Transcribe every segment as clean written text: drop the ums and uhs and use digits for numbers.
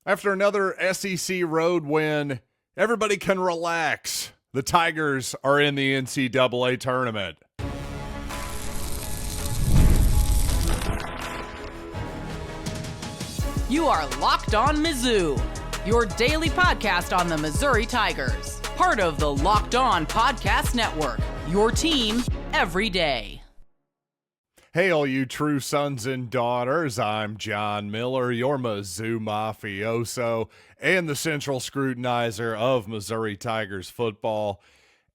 After another SEC road win, everybody can relax. The Tigers are in the NCAA Tournament. You are Locked On Mizzou, your daily podcast on the Missouri Tigers. Part of the Locked On Podcast Network, your team every day. Hey, all you true sons and daughters, I'm John Miller, your Mizzou mafioso and the central scrutinizer of Missouri Tigers football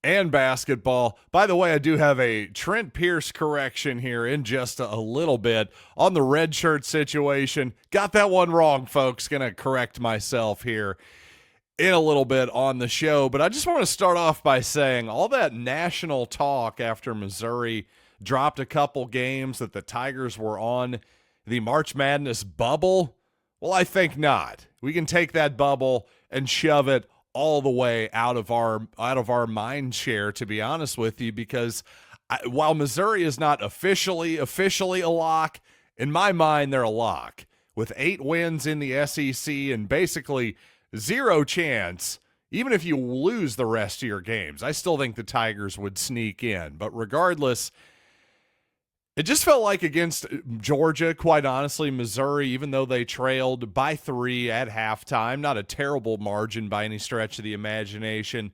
and basketball. By the way, I do have a Trent Pierce correction here in just a little bit on the Redshirt situation. Got that one wrong, folks. Going to correct myself here in a little bit on the show. But I just want to start off by saying all that national talk after Missouri dropped a couple games that the Tigers were on the March Madness bubble. Well, I think not. We can take that bubble and shove it all the way out of our mind share, to be honest with you, because while Missouri is not officially a lock, in my mind they're a lock. With 8 wins in the SEC and basically zero chance, even if you lose the rest of your games, I still think the Tigers would sneak in. But regardless, it just felt like against Georgia, quite honestly, Missouri, even though they trailed by 3 at halftime, not a terrible margin by any stretch of the imagination,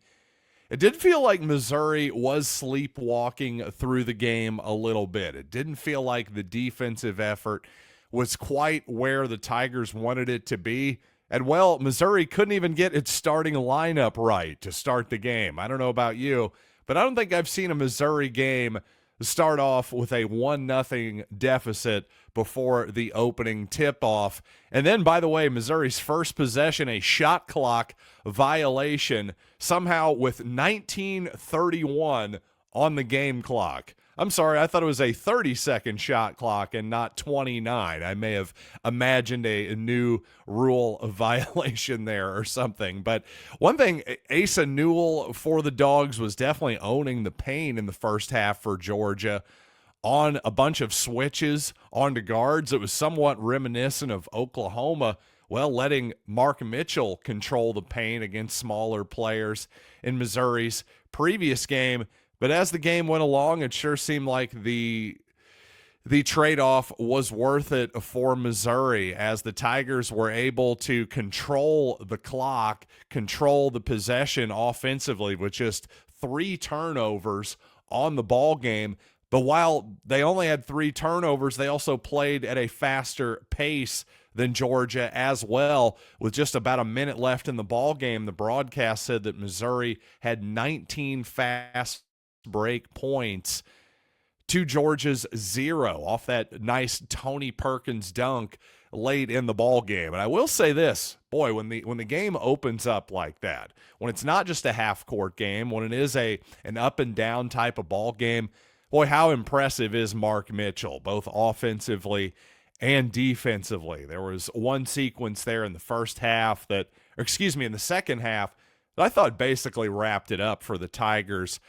it did feel like Missouri was sleepwalking through the game a little bit. It didn't feel like the defensive effort was quite where the Tigers wanted it to be. And, well, Missouri couldn't even get its starting lineup right to start the game. I don't know about you, but I don't think I've seen a Missouri game start off with a 1-0 deficit before the opening tip-off. And then, by the way, Missouri's first possession, a shot clock violation, somehow with 19:31 on the game clock. I'm sorry, I thought it was a 30-second shot clock and not 29. I may have imagined a new rule of violation there or something. But one thing, Asa Newell for the Dogs was definitely owning the pain in the first half for Georgia on a bunch of switches onto guards. It was somewhat reminiscent of Oklahoma, well, letting Mark Mitchell control the paint against smaller players in Missouri's previous game. But as the game went along, it sure seemed like the trade-off was worth it for Missouri as the Tigers were able to control the clock, control the possession offensively with just 3 turnovers on the ball game. But while they only had 3 turnovers, they also played at a faster pace than Georgia as well. With just about a minute left in the ball game, the broadcast said that Missouri had 19 fast break points to Georgia's 0 off that nice Tony Perkins dunk late in the ball game. And I will say this, boy, when the game opens up like that, when it's not just a half-court game, when it is an up-and-down type of ball game, boy, how impressive is Mark Mitchell, both offensively and defensively. There was one sequence there in the first half in the second half that I thought basically wrapped it up for the Tigers,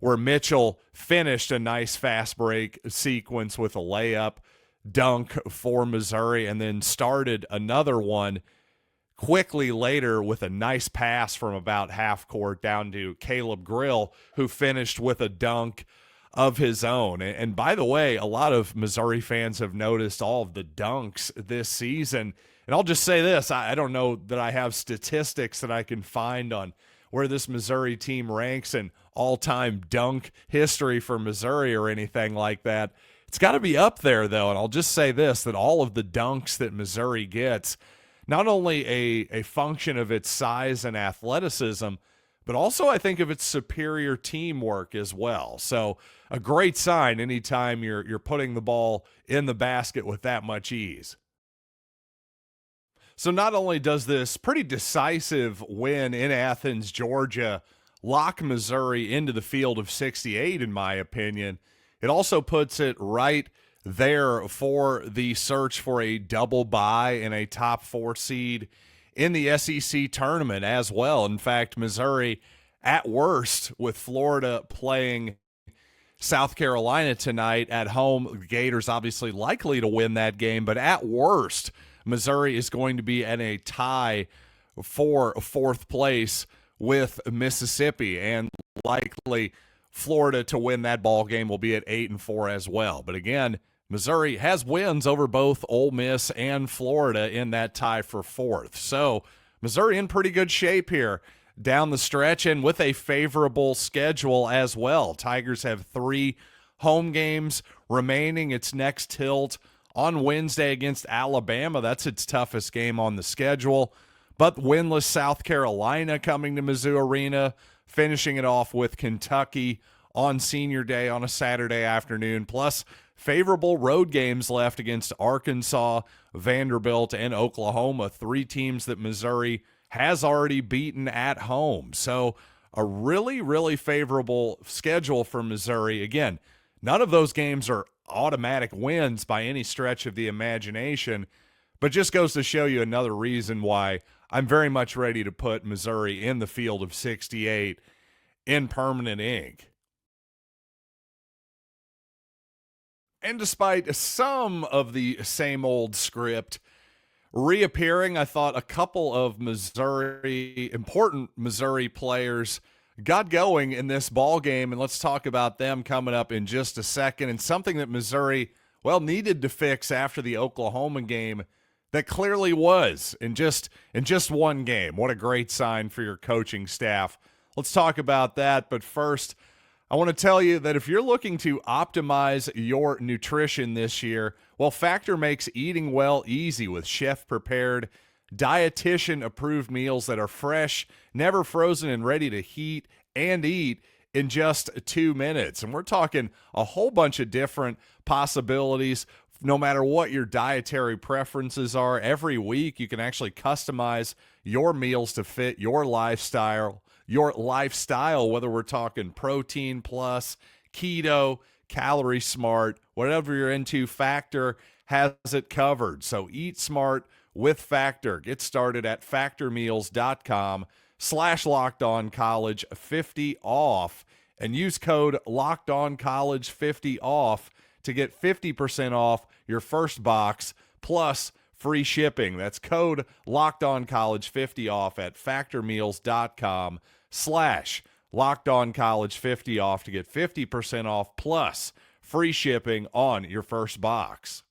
where Mitchell finished a nice fast break sequence with a layup dunk for Missouri and then started another one quickly later with a nice pass from about half court down to Caleb Grill, who finished with a dunk of his own. And by the way, a lot of Missouri fans have noticed all of the dunks this season. And I'll just say this, I don't know that I have statistics that I can find on where this Missouri team ranks in all-time dunk history for Missouri or anything like that. It's got to be up there, though, and I'll just say this, that all of the dunks that Missouri gets, not only a function of its size and athleticism, but also I think of its superior teamwork as well. So a great sign anytime you're putting the ball in the basket with that much ease. So not only does this pretty decisive win in Athens, Georgia, lock Missouri into the field of 68, in my opinion, it also puts it right there for the search for a double bye and a top 4 seed in the SEC tournament as well. In fact, Missouri, at worst, with Florida playing South Carolina tonight at home, the Gators obviously likely to win that game, but at worst, Missouri is going to be in a tie for fourth place with Mississippi, and likely Florida to win that ball game will be at 8-4 as well. But again, Missouri has wins over both Ole Miss and Florida in that tie for fourth. So Missouri in pretty good shape here down the stretch, and with a favorable schedule as well. Tigers have 3 home games remaining. Its next tilt on Wednesday against Alabama. That's its toughest game on the schedule. But winless South Carolina coming to Mizzou Arena, finishing it off with Kentucky on Senior Day on a Saturday afternoon, plus favorable road games left against Arkansas, Vanderbilt, and Oklahoma, 3 teams that Missouri has already beaten at home. So a really, really favorable schedule for Missouri. Again, none of those games are automatic wins by any stretch of the imagination, but just goes to show you another reason why I'm very much ready to put Missouri in the field of 68 in permanent ink. And despite some of the same old script reappearing, I thought a couple of important Missouri players got going in this ball game, and let's talk about them coming up in just a second. And something that Missouri, needed to fix after the Oklahoma game that clearly was in just one game. What a great sign for your coaching staff. Let's talk about that, but first, I want to tell you that if you're looking to optimize your nutrition this year, Factor makes eating well easy with chef-prepared, dietitian-approved meals that are fresh, never frozen, and ready to heat and eat in just 2 minutes. And we're talking a whole bunch of different possibilities. No matter what your dietary preferences are, every week you can actually customize your meals to fit your lifestyle, whether we're talking protein plus, keto, calorie smart, whatever you're into, Factor has it covered. So eat smart with Factor. Get started at factormeals.com/LockedOnCollege50off and use code LockedOnCollege50off to get 50% off your first box plus free shipping. That's code LockedOnCollege50off at factormeals.com/LockedOnCollege50off to get 50% off plus free shipping on your first box.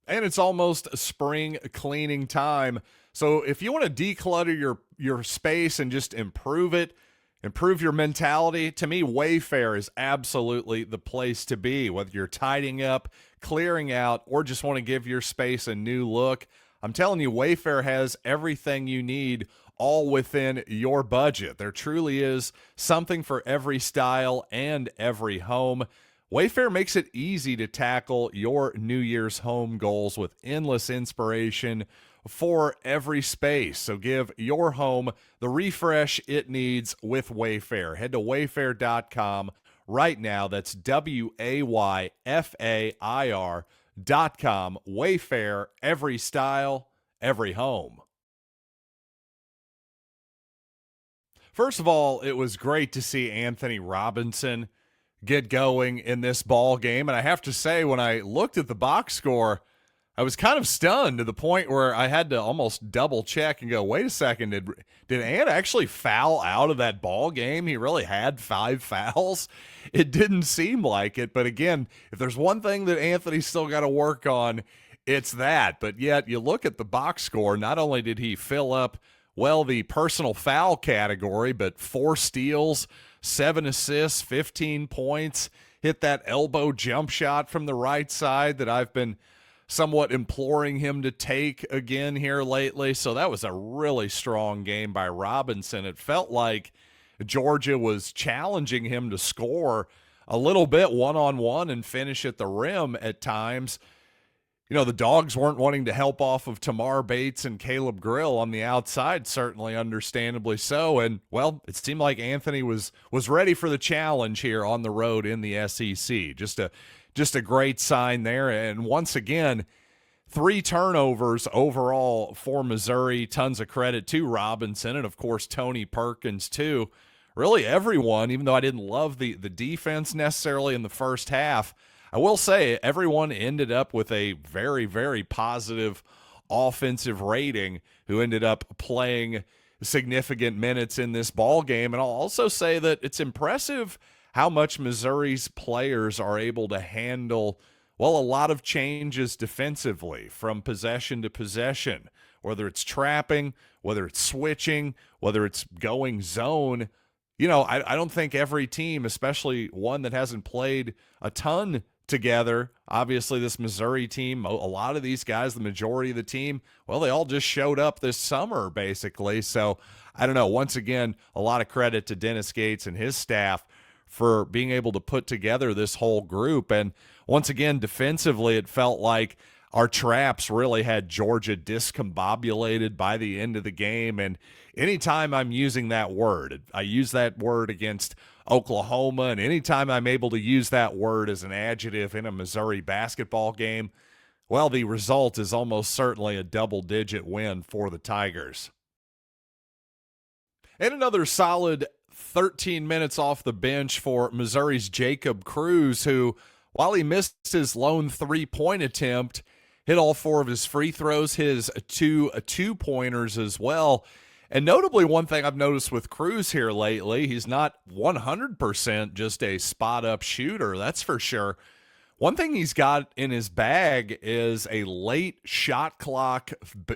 And it's almost spring cleaning time. So if you want to declutter your space and just improve it, improve your mentality, to me, WayFair is absolutely the place to be. Whether you're tidying up, clearing out, or just want to give your space a new look, I'm telling you, WayFair has everything you need, all within your budget. There truly is something for every style and every home. WayFair makes it easy to tackle your New Year's home goals with endless inspiration for every space. So give your home the refresh it needs with WayFair. Head to wayfair.com right now. That's WayFair.com. WayFair, every style, every home. First of all, it was great to see Anthony Robinson get going in this ball game. And I have to say, when I looked at the box score, I was kind of stunned to the point where I had to almost double check and go, wait a second, did Ant actually foul out of that ball game? He really had 5 fouls? It didn't seem like it. But again, if there's one thing that Anthony's still got to work on, it's that. But yet you look at the box score, not only did he fill up, the personal foul category, but 4 steals, 7 assists, 15 points, hit that elbow jump shot from the right side that I've been somewhat imploring him to take again here lately. So that was a really strong game by Robinson. It felt like Georgia was challenging him to score a little bit one-on-one and finish at the rim at times. You know, the Dogs weren't wanting to help off of Tamar Bates and Caleb Grill on the outside, certainly understandably so. And, it seemed like Anthony was ready for the challenge here on the road in the SEC. Just a great sign there. And once again, 3 turnovers overall for Missouri. Tons of credit to Robinson and, of course, Tony Perkins, too. Really everyone, even though I didn't love the defense necessarily in the first half, I will say everyone ended up with a very, very positive offensive rating who ended up playing significant minutes in this ball game. And I'll also say that it's impressive how much Missouri's players are able to handle, well, a lot of changes defensively from possession to possession, whether it's trapping, whether it's switching, whether it's going zone. I don't think every team, especially one that hasn't played a ton together, obviously this Missouri team, a lot of these guys, the majority of the team, well, they all just showed up this summer, basically. So I don't know. Once again, a lot of credit to Dennis Gates and his staff for being able to put together this whole group. And once again, defensively, it felt like our traps really had Georgia discombobulated by the end of the game. And anytime I'm using that word, I use that word against Oklahoma, and anytime I'm able to use that word as an adjective in a Missouri basketball game, well, the result is almost certainly a double-digit win for the Tigers. And another solid 13 minutes off the bench for Missouri's Jacob Cruz, who, while he missed his lone three-point attempt, hit all 4 of his free throws, his two-pointers as well. And notably, one thing I've noticed with Cruz here lately, he's not 100% just a spot-up shooter, that's for sure. One thing he's got in his bag is a late shot clock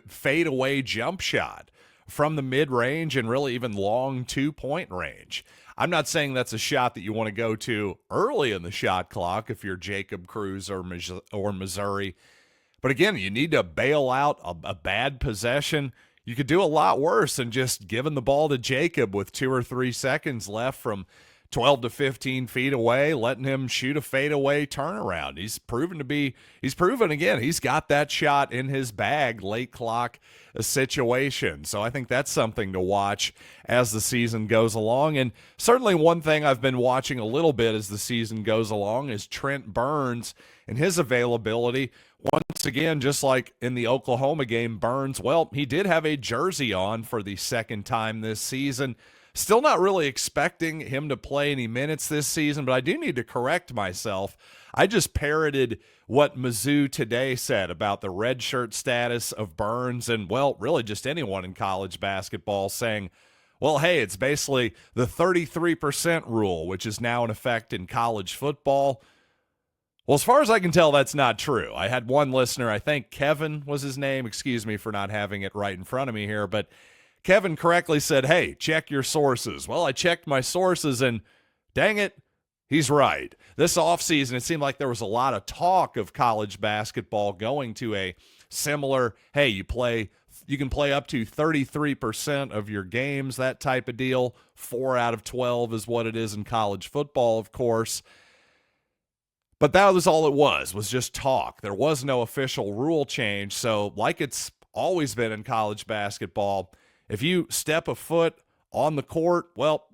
fadeaway jump shot from the mid-range and really even long two-point range. I'm not saying that's a shot that you want to go to early in the shot clock if you're Jacob Cruz or Missouri. But again, you need to bail out a bad possession. You could do a lot worse than just giving the ball to Jacob with 2 or 3 seconds left from 12 to 15 feet away, letting him shoot a fadeaway turnaround. He's proven again, he's got that shot in his bag, late clock situation. So I think that's something to watch as the season goes along. And certainly one thing I've been watching a little bit as the season goes along is Trent Burns and his availability. Once again, just like in the Oklahoma game, Burns, well, he did have a jersey on for the second time this season. Still not really expecting him to play any minutes this season, but I do need to correct myself. I just parroted what Mizzou Today said about the redshirt status of Burns and, well, really just anyone in college basketball, saying, well, hey, it's basically the 33% rule, which is now in effect in college football. Well, as far as I can tell, that's not true. I had one listener, I think Kevin was his name. Excuse me for not having it right in front of me here, but Kevin correctly said, hey, check your sources. Well, I checked my sources, and dang it, he's right. This offseason, it seemed like there was a lot of talk of college basketball going to a similar, hey, you can play up to 33% of your games, that type of deal. 4 out of 12 is what it is in college football, of course. But that was all it was just talk. There was no official rule change. So like it's always been in college basketball, if you step a foot on the court, well,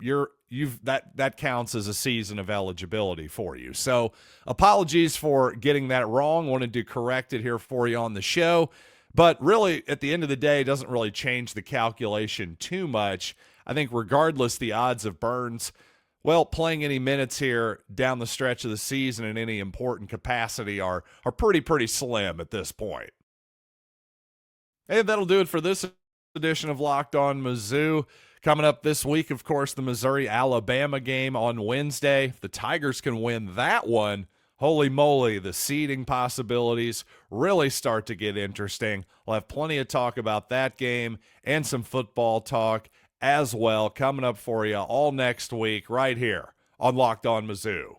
that counts as a season of eligibility for you. So apologies for getting that wrong. Wanted to correct it here for you on the show. But really, at the end of the day, it doesn't really change the calculation too much. I think regardless, the odds of Burns, well, playing any minutes here down the stretch of the season in any important capacity are pretty slim at this point. And that'll do it for this edition of Locked On Mizzou. Coming up this week, of course, the Missouri-Alabama game on Wednesday. If the Tigers can win that one, holy moly, the seeding possibilities really start to get interesting. We'll have plenty of talk about that game and some football talk as well coming up for you all next week right here on Locked On Mizzou.